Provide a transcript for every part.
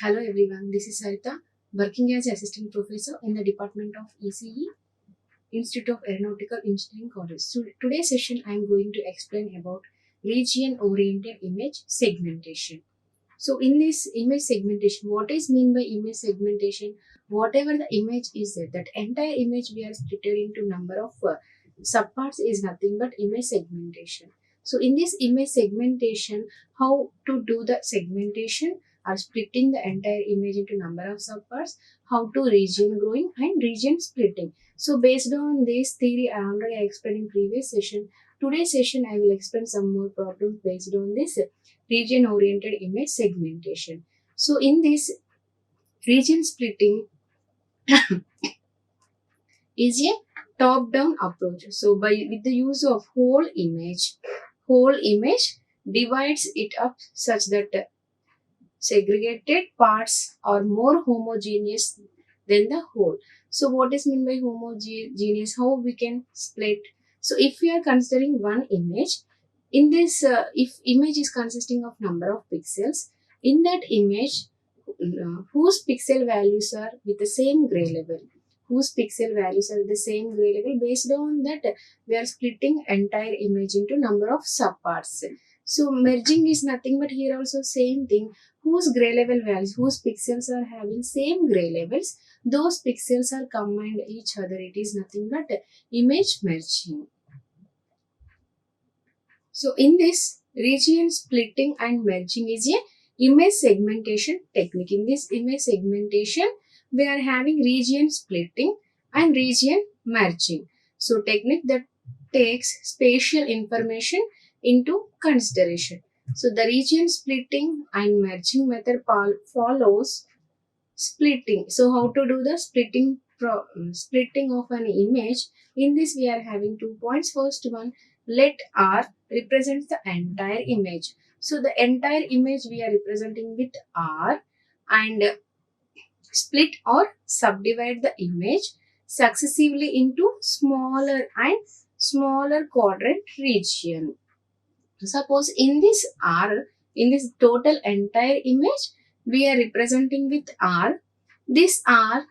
Hello everyone, this is Sarita, working as assistant professor in the Department of ECE, Institute of Aeronautical Engineering College. So today's session I am going to explain about region-oriented image segmentation. So in this image segmentation, what is mean by image segmentation? Whatever the image is there, that entire image we are split into number of subparts is nothing but image segmentation. So in this image segmentation, how to do the segmentation or splitting the entire image into number of subparts, how to region growing and region splitting. So based on this theory, I already explained in previous session. Today's session I will explain some more problems based on this region oriented image segmentation. So in this region splitting is a top down approach. So by with the use of whole image divides it up such that segregated parts are more homogeneous than the whole. So what is meant by homogeneous? How we can split? So if we are considering one image, in this if image is consisting of number of pixels, in that image whose pixel values are with the same gray level, whose pixel values are the same gray level, based on that we are splitting entire image into number of subparts. So merging is nothing but here also same thing, whose gray level values, whose pixels are having same gray levels, those pixels are combined each other, it is nothing but image merging. So in this, region splitting and merging is a image segmentation technique. In this image segmentation, we are having region splitting and region merging. So technique that takes spatial information into consideration. So the region splitting and merging method follows splitting. So how to do the splitting of an image? In this we are having 2 points. First one, let R represents the entire image. So the entire image we are representing with R, and split or subdivide the image successively into smaller and smaller quadrant region. Suppose in this R, in this total entire image, we are representing with R. This R,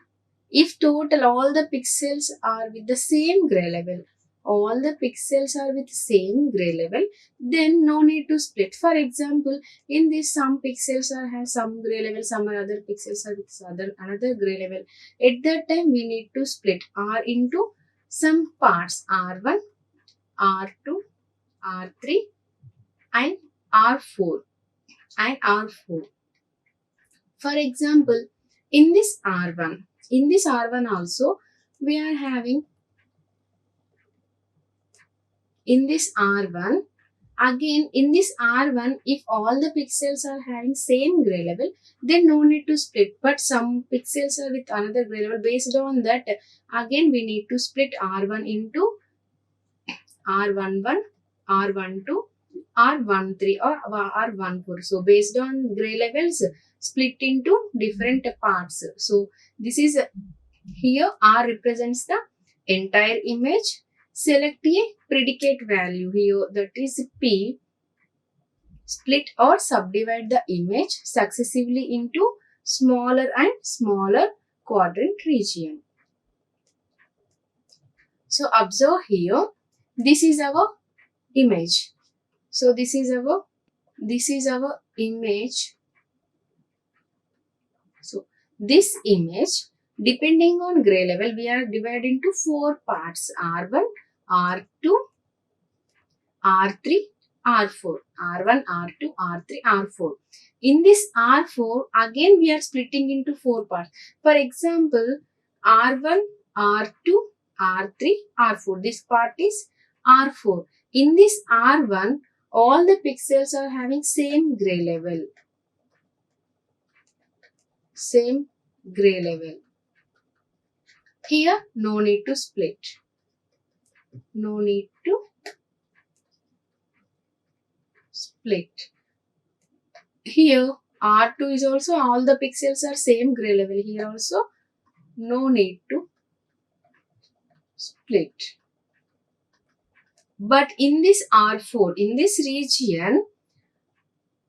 if total all the pixels are with the same gray level, all the pixels are with same gray level, then no need to split. For example, in this some pixels are have some gray level, some other pixels are with another gray level. At that time, we need to split R into some parts, R1, R2, R3 and R4 and R4. For example, in this R1 also we are having, in this R1, again in this R1, if all the pixels are having same gray level, then no need to split, but some pixels are with another gray level. Based on that, again we need to split R1 into R11, R12, R13 or R14. So based on gray levels, split into different parts. So this is here R represents the entire image. Select a predicate value here, that is P. Split or subdivide the image successively into smaller and smaller quadrant region. So observe here, this is our image. So this is our image. So this image, depending on gray level, we are divided into 4 parts: R1, R2, R3, R4. R1, R2, R3, R4. In this R4, again we are splitting into 4 parts. For example, R1, R2, R3, R4. This part is R4. In this R1, all the pixels are having same gray level. Same gray level. Here, no need to split. No need to split. Here, R2 is also, all the pixels are same gray level. Here also, no need to split. But in this R4, in this region,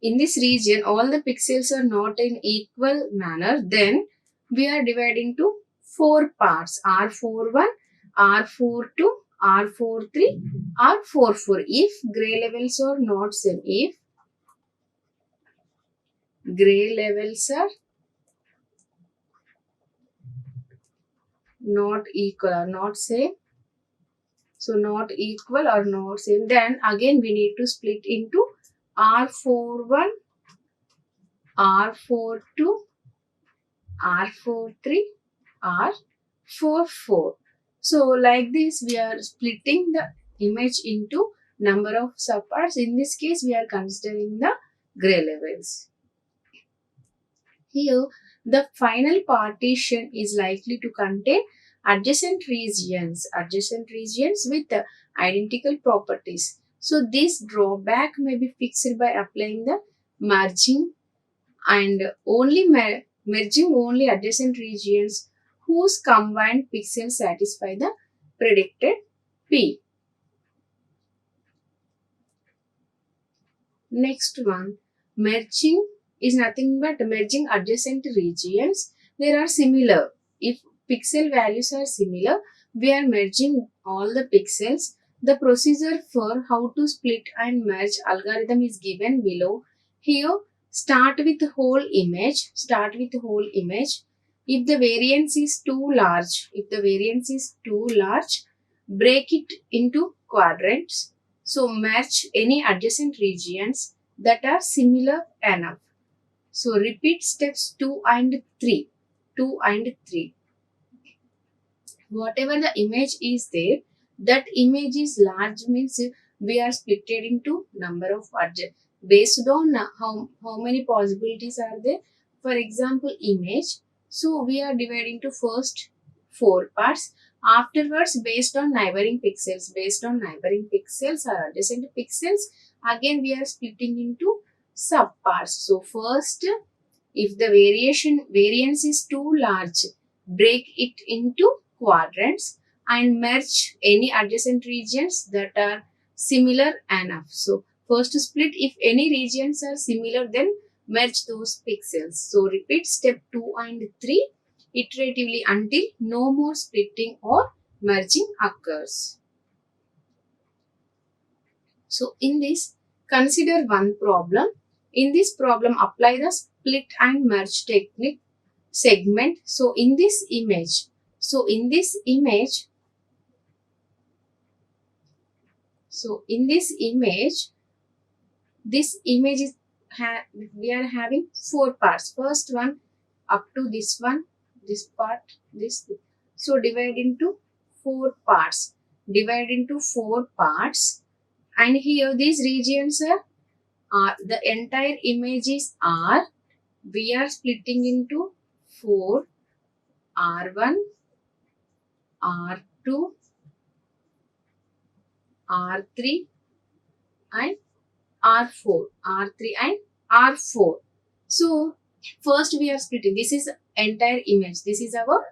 in this region all the pixels are not in equal manner, then we are dividing to 4 parts: R41, R42, R43, R44. If gray levels are not same, if gray levels are not equal or not same, so not equal or not same, then again we need to split into R41, R42, R43, R44. So like this we are splitting the image into number of subparts. In this case we are considering the gray levels. Here the final partition is likely to contain adjacent regions with identical properties. So this drawback may be fixed by applying the merging and merging only adjacent regions whose combined pixels satisfy the predicted P. Next one, merging is nothing but merging adjacent regions. They are similar. If pixel values are similar, we are merging all the pixels. The procedure for how to split and merge algorithm is given below. Here, start with whole image. If the variance is too large, break it into quadrants. So match any adjacent regions that are similar enough. So repeat steps 2 and 3. Whatever the image is there, that image is large means we are split it into number of adjacent based on how many possibilities are there. For example, image. So we are dividing to first 4 parts. Afterwards, based on neighboring pixels or adjacent pixels, again we are splitting into subparts. So first, if the variance is too large, break it into quadrants and merge any adjacent regions that are similar enough. So first split, if any regions are similar, then merge those pixels. So repeat step 2 and 3 iteratively until no more splitting or merging occurs. So in this, consider one problem. In this problem, apply the split and merge technique segment. So in this image, this image is we are having 4 parts. First one up to this one, this part, this. So divide into 4 parts. And here these regions are the entire image is R. We are splitting into 4, R1, R2, R3 and R4. So first we are splitting. This is entire image. This is our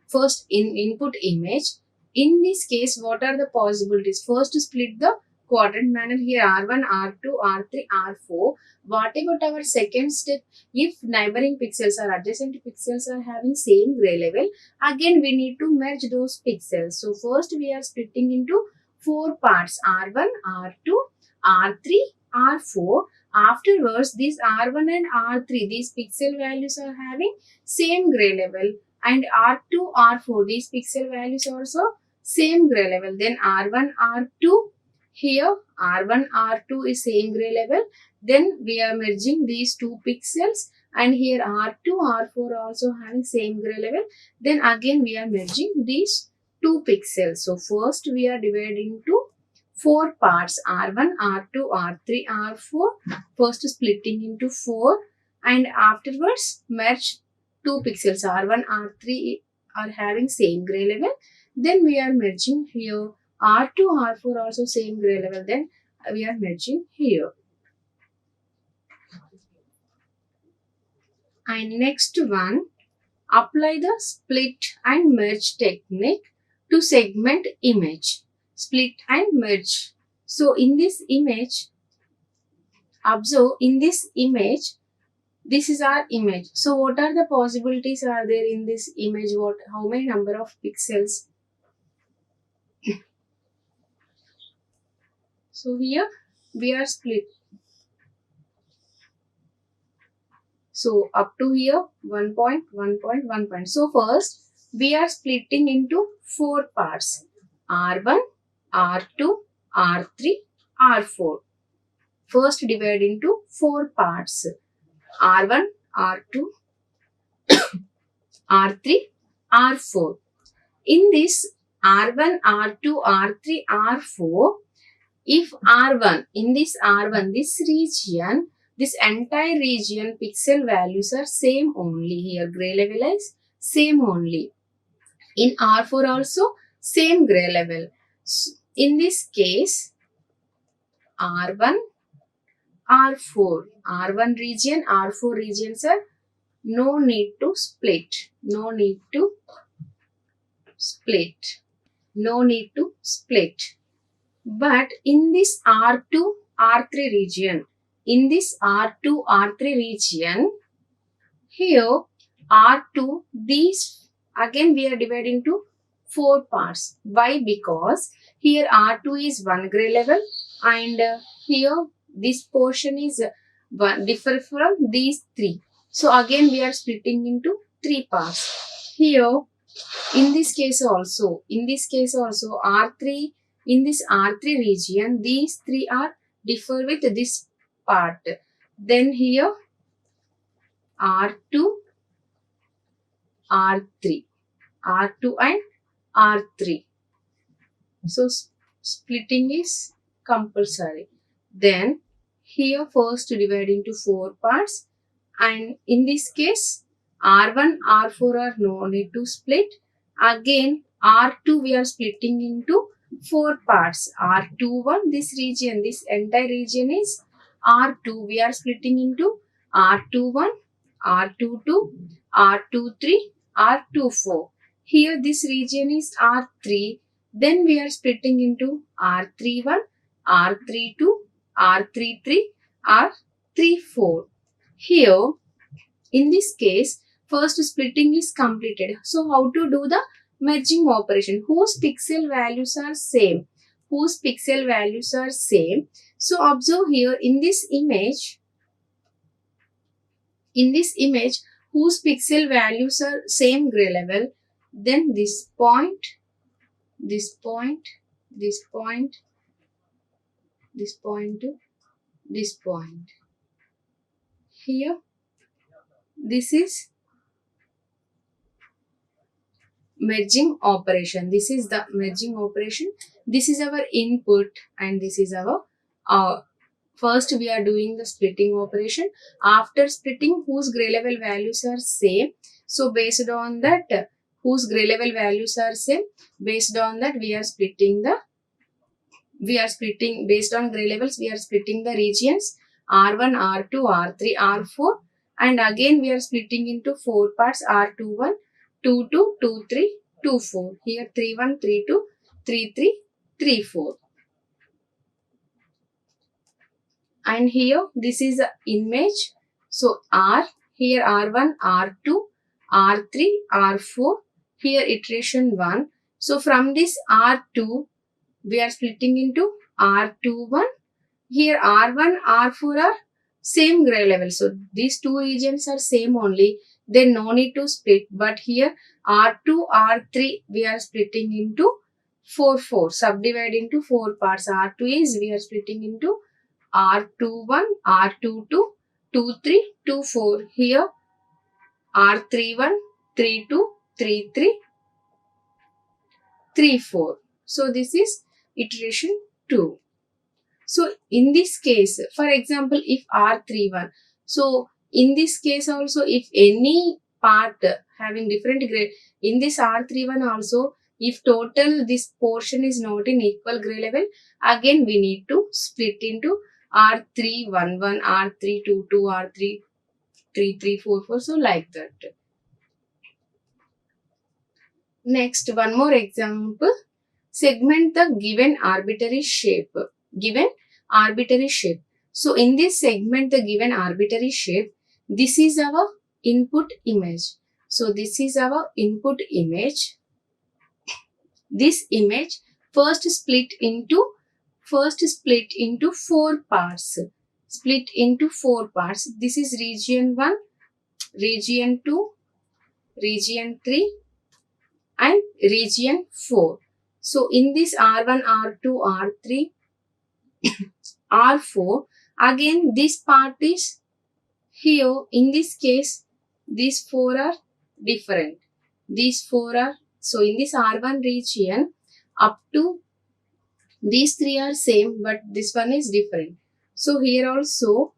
first input image. In this case, what are the possibilities? First, to split the quadrant manner here R1, R2, R3, R4. What about our second step? If neighboring pixels or adjacent pixels are having same gray level, again we need to merge those pixels. So first we are splitting into 4 parts: R1, R2, R3, R4. Afterwards, these R1 and R3, these pixel values are having same gray level, and R2, R4, these pixel values also same gray level. Then R1, R2, here R1, R2 is same gray level. Then we are merging these 2 pixels, and here R2, R4 also having same gray level. Then again we are merging these 2 pixels. So first we are dividing into 4 parts: R1, R2, R3, R4. First splitting into 4, and afterwards merge 2 pixels. R1, R3 are having same gray level. Then we are merging here R2, R4 also same gray level. Then we are merging here. And next one, apply the split and merge technique to segment image. Split and merge. So in this image, observe in this image, this is our image. So what are the possibilities are there in this image? How many number of pixels? So here we are split. So up to here 1 point, 1 point, 1 point. So first we are splitting into 4 parts. R1, R2, R3, R4. First divide into 4 parts. R1, R2, R3, R4. In this R1, R2, R3, R4, if R1, in this R1, this region, this entire region pixel values are same only. Here gray level is same only. In R4 also same gray level. In this case, R1, R4, R1 region, R4 regions are no need to split. No need to split. No need to split. But in this R2, R3 region, in this R2, R3 region, here R2, these again we are dividing into 4 parts. Why? Because here R2 is 1 gray level and here this portion is different from these 3. So again we are splitting into 3 parts. Here in this case also R3, in this R3 region, these 3 are differ with this part. Then here R2, R3, R2 and R3. So splitting is compulsory. Then here first divide into 4 parts, and in this case R1, R4 are no need to split. Again R2 we are splitting into 4 parts. R21, this region, this entire region is R2. We are splitting into R21, R22, R23, R24. Here this region is R3. Then we are splitting into R31, R32, R33, R34. Here in this case first splitting is completed. So how to do the merging operation? Whose pixel values are same? Whose pixel values are same? So observe here in this image, whose pixel values are same gray level, then this point, this point, this point, this point to this point. Here this is merging operation. This is the merging operation. This is our input and this is our first we are doing the splitting operation. After splitting, whose gray level values are same. So based on that, whose gray level values are same, based on that we are splitting based on gray levels, we are splitting the regions R1, R2, R3, R4, and again we are splitting into 4 parts R21, 22, 23, 24. Here 31, 32, 33, 34. And here this is the image. So R, here R1, R2, R3, R4, here iteration 1. So from this R2, we are splitting into R21. Here R1, R4 are same gray level. So these two regions are same only. Then no need to split. But here R2, R3 we are splitting into 4, subdivide into 4 parts. R2 is we are splitting into R21, R22, 23, 24. Here R31, 32, 33, 34. So this is iteration 2. So in this case, for example, if R31, so in this case also if any part having different grade, in this R31 also if total this portion is not in equal gray level, again we need to split into R311, R322, R33344, so like that. Next, one more example. Segment the given arbitrary shape. So in this segment, the given arbitrary shape, this is our input image. So this is our input image. This image first split into four parts. Split into four parts. This is region 1, region 2, region 3 and region 4. So in this R1, R2, R3, R4, again this part is here. In this case, these four are different. These four are, so in this R1 region, up to these three are same, but this one is different. So here also,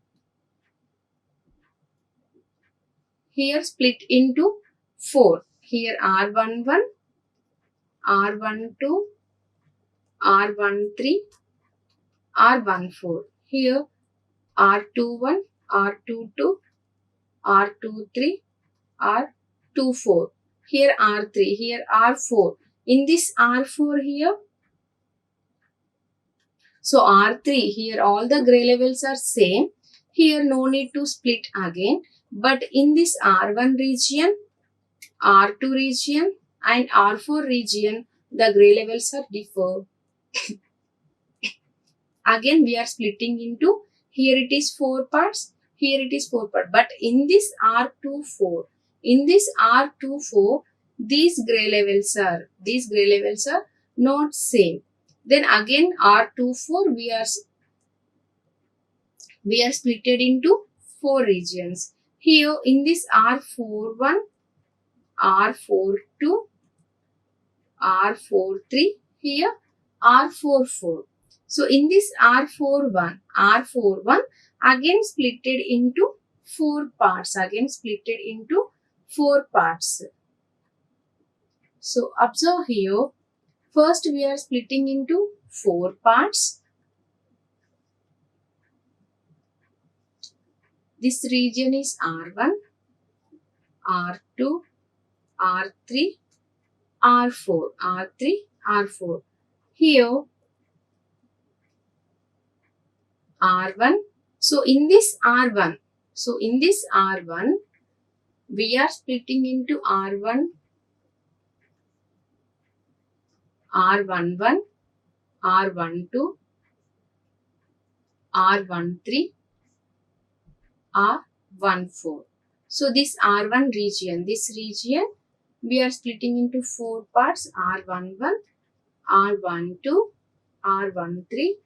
here split into 4. Here R11, R12, R13, R14. Here R21, R22, R23, R24. Here R3, here R4. In this R4 here, so R3, here all the gray levels are same. Here no need to split again. But in this R1 region, R2 region and R4 region, the gray levels are differ. Again we are splitting into, here it is 4 parts, here it is 4 parts. But in this R24, these gray levels are not same. Then again R24 we are splitted into 4 regions. Here in this R41, R42, R43, here R44. So in this R41 again splitted into 4 parts. So observe here, first we are splitting into 4 parts. This region is R1, R2, R3, R4. Here R1. So in this R1, we are splitting into R1, R11, R12, R13, R14. So this R1 region, we are splitting into 4 parts: R11, R12, R13,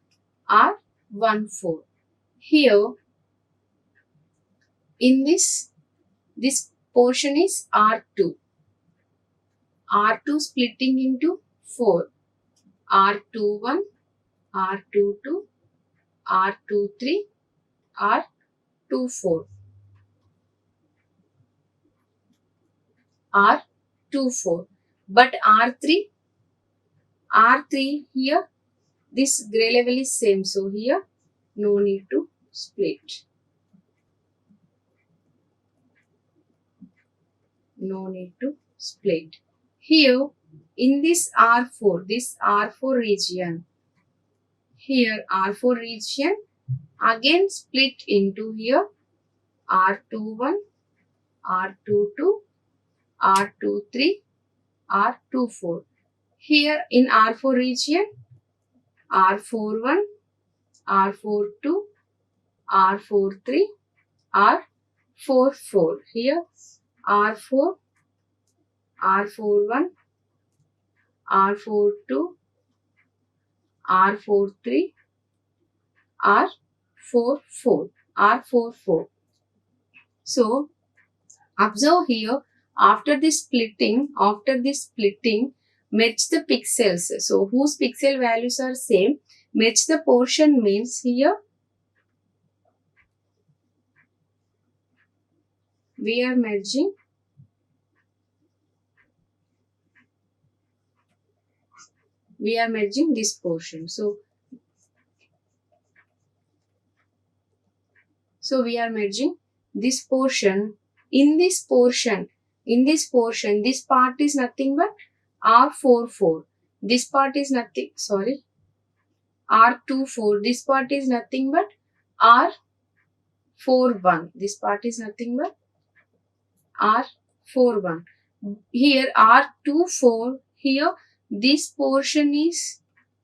R14. Here in this portion is R2. R2 splitting into 4. R21, R22, R23, R24. R24. But R3 here, this gray level is same. So here no need to split. Here in this R4 region, again split into here R21, R22, R23, R24. Here in R4 region, R41, R42, R43, R44. Here R4, R41, R42, R43, R44. So observe here, after this splitting, match the pixels. So whose pixel values are same, match the portion means here we are merging this portion. So we are merging this portion. In this portion, this part is nothing but R44. This part is nothing, R24. This part is nothing but R41. This part is nothing but R41. Here R24. Here this portion is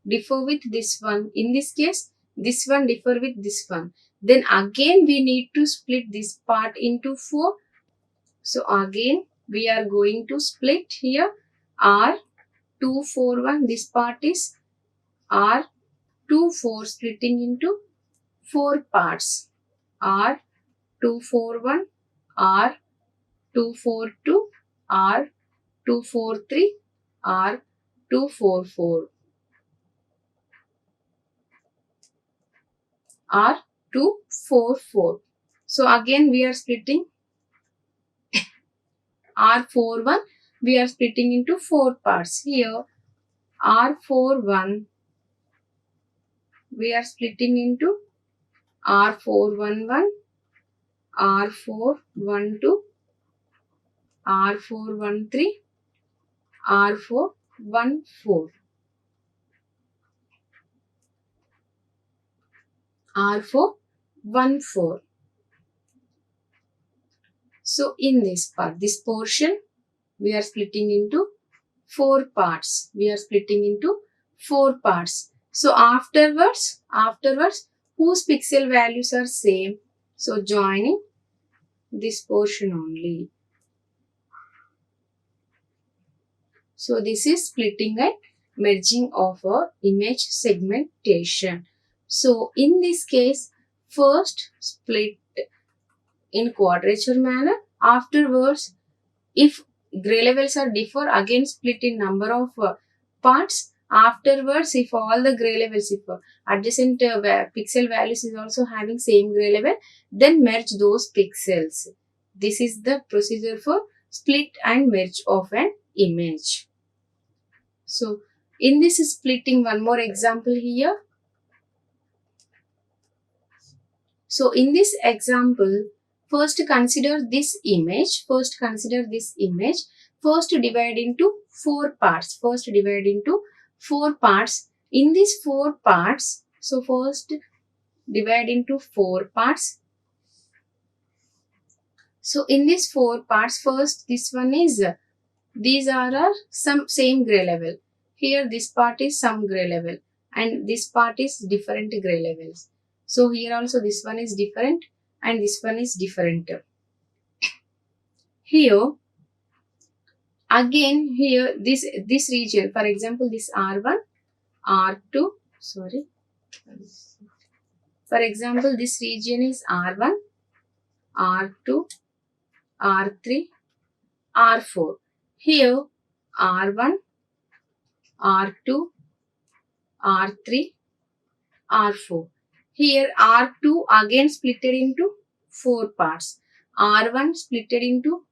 differ with this one. In this case, this one differ with this one. Then again we need to split this part into 4. So again we are going to split here R241. This part is R24, splitting into 4 parts. R241, R242, R243, R244, R244. So again we are splitting R41, we are splitting into 4 parts. Here R41 we are splitting into R411, R412, R413, R414, R414. So in this part, this portion, we are splitting into 4 parts. We are splitting into 4 parts. So afterwards, whose pixel values are same? So joining this portion only. So this is splitting and merging of a image segmentation. So in this case, first split in quadrature manner. Afterwards, if gray levels are differ, again split in number of parts. Afterwards, if all the gray levels, if adjacent pixel values is also having same gray level, then merge those pixels. This is the procedure for split and merge of an image. So in this splitting, one more example here. So in this example, first consider this image. First divide into 4 parts. In these 4 parts, so first divide into 4 parts. So in these 4 parts, first this one is, these are some same gray level. Here this part is some gray level and this part is different gray levels. So here also this one is different and this one is different. Here again, here this region, for example this R1, R2, sorry. For example, this region is R1, R2, R3, R4. Here R1, R2, R3, R4. Here R2 again splitted into 4 parts. R1 splitted into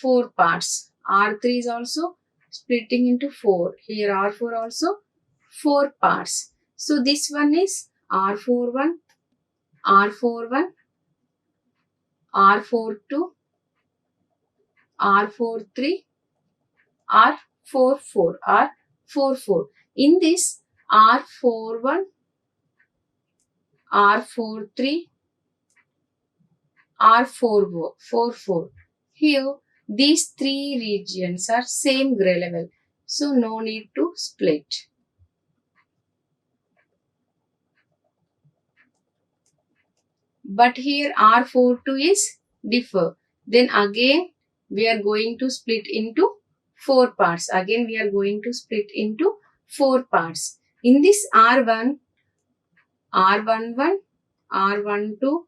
4 parts. R3 is also splitting into 4. Here R4 also 4 parts. So this one is R41, R41, R42, R43, R44, R44. In this R41, R43, R44. Here these 3 regions are same gray level. So no need to split. But here R42 is differ. Then again we are going to split into 4 parts. In this R1, R11, R12,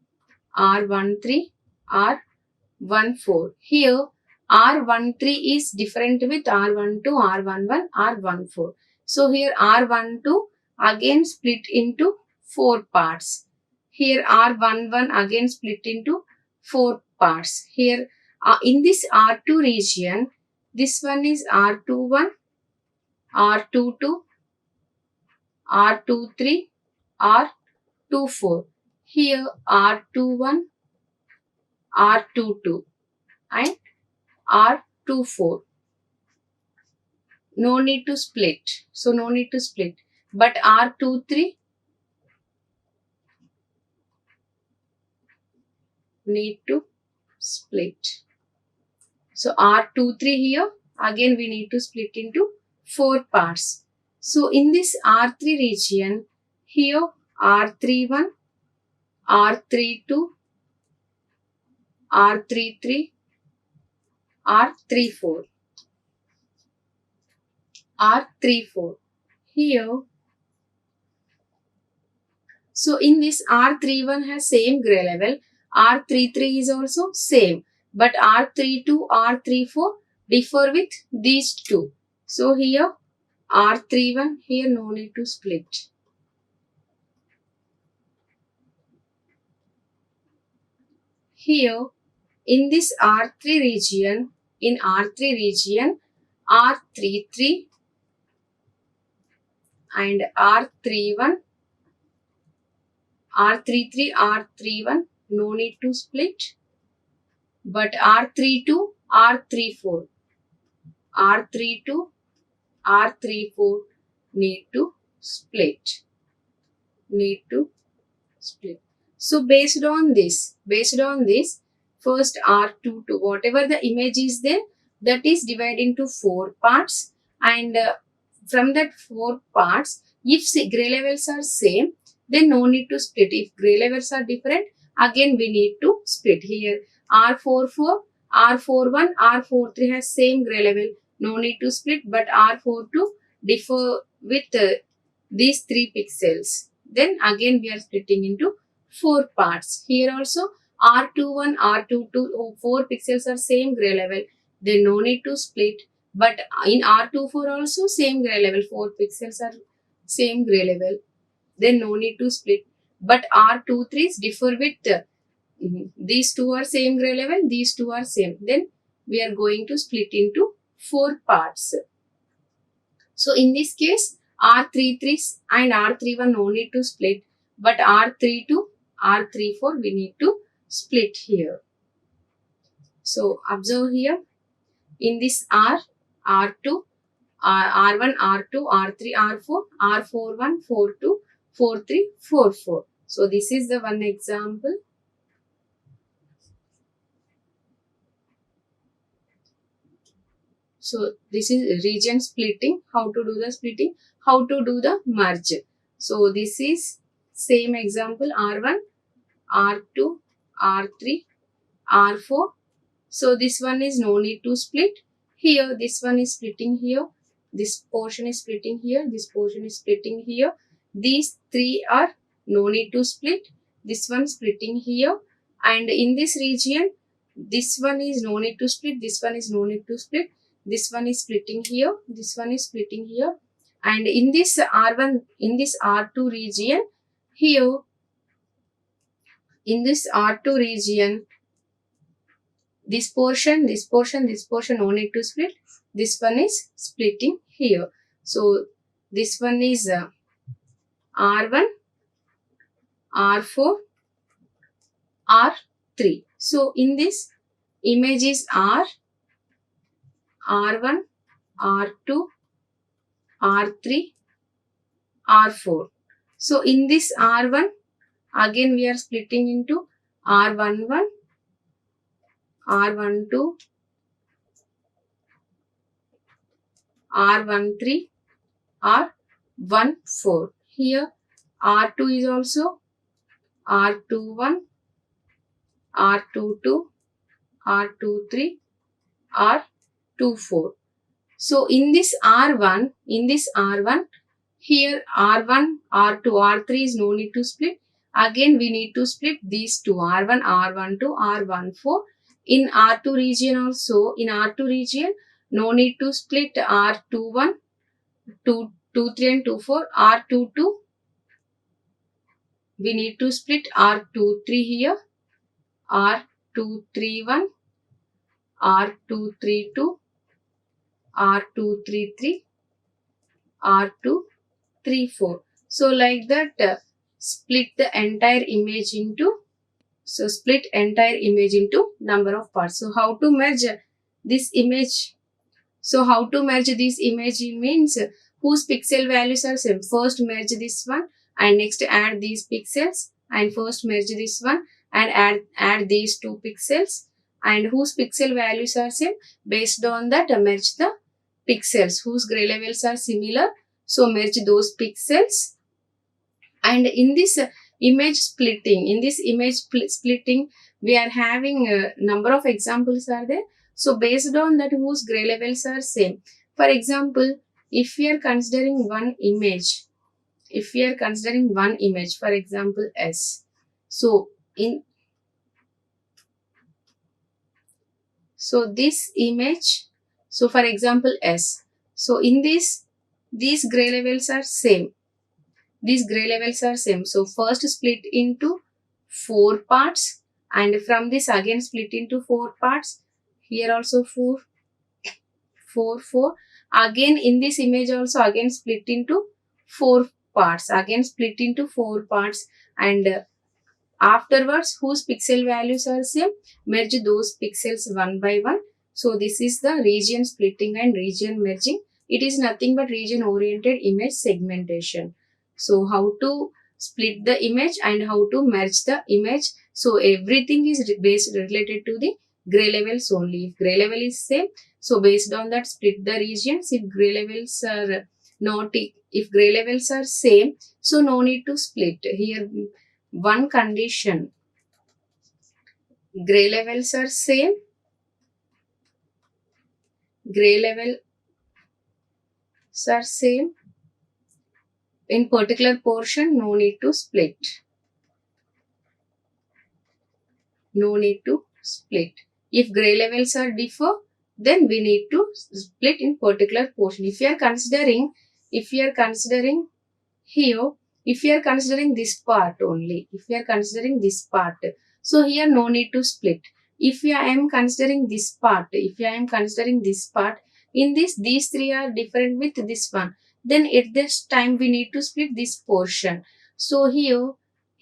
R13, R14. Here R13 is different with R12, R11, R14. So here R12 again split into 4 parts. Here R11 again split into 4 parts. Here in this R2 region, this one is R21, R22, R23, R24. Here R21, R22 and R24. No need to split. But R23, need to split. So R23 here, again we need to split into 4 parts. So in this R3 region, here R31, R32, R33, R34, R34. Here, so in this R31 has same gray level, R33 is also same, but R32, R34 differ with these two. So here R31, here no need to split. Here in this R3 region, in R3 region, R33 and R31, R33, R31 no need to split, but R32, R34, R32, R34 need to split. So based on this, first R22, whatever the image is there, that is divided into 4 parts, and from that 4 parts, if gray levels are same, then no need to split. If gray levels are different, again we need to split. Here R44, R41, R43 has same gray level, no need to split, but R42 differ with these 3 pixels. Then again we are splitting into 4 parts. Here also R21, R22, 4 pixels are same gray level, then no need to split. But in R24 also same gray level, 4 pixels are same gray level, then no need to split. But R23s differ with these two are same gray level, these two are same, then we are going to split into 4 parts. So in this case R33 and R31 no need to split, but R32, R34 we need to split here. So observe here, in this R2, R1, R2, R3, R4, R41, 42, 43, 44. So this is the one example. So this is region splitting, how to do the splitting, how to do the merge. So this is same example, R1, R2, R3, R4. So this one is no need to split. Here this one is splitting here, this portion is splitting here, this portion is splitting here. These 3 are no need to split. This one splitting here, and in this region this one is no need to split, this one is no need to split. This one is splitting here, this one is splitting here, and in this R1, in this R2 region, here in this R2 region, this portion, this portion, this portion no need to split. This one is splitting here. So this one is R1, R4, R3. So in this image is R1, R2, R3, R4. So in this R1, again we are splitting into R11, R12, R13, R14. Here R2 is also R21, R22, R23, R24. So in this R1, here R1, R2, R3 is no need to split. Again we need to split these two, R1, R12, R14. In R2 region also, in R2 region, no need to split R21, 23 and 24, R22. We need to split R23 here, R231, R232, R233, R234. So like that, split the entire image into number of parts. So how to merge this image? So how to merge this image means whose pixel values are same. First merge this one and next add these pixels, and first merge this one and add these two pixels and whose pixel values are same. Based on that, merge the pixels whose gray levels are similar. So merge those pixels. And in this image splitting, we are having a number of examples are there. So based on that, whose gray levels are same. For example, if we are considering one image, for example S, so this image, so for example S, so in this, these gray levels are same. So first split into 4 parts, and from this again split into 4 parts. Here also 4, 4, 4. Again in this image also again split into 4 parts. And afterwards, whose pixel values are same, merge those pixels one by one. So this is the region splitting and region merging. It is nothing but region oriented image segmentation. So how to split the image and how to merge the image. So everything is related to the gray levels only. If gray level is same, so based on that split the regions. If gray levels are same, so no need to split. Here one condition, gray levels are same, in particular portion, no need to split. If gray levels are differ, then we need to split in particular portion. If you are considering here, if you are considering this part only, so here no need to split. If I am considering this part, in this, these three are different with this one, then at this time we need to split this portion. So here,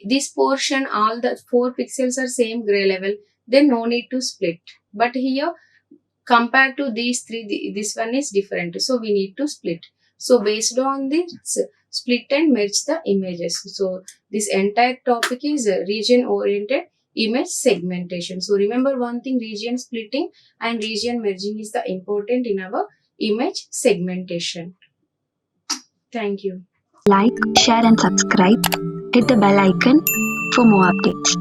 this portion, all the 4 pixels are same gray level, then no need to split. But here, compared to these three, this one is different, so we need to split. So based on this, split and merge the images. So this entire topic is region oriented image segmentation. So remember one thing, region splitting and region merging is the important in our image segmentation. Thank you. Like, share and subscribe. Hit the bell icon for more updates.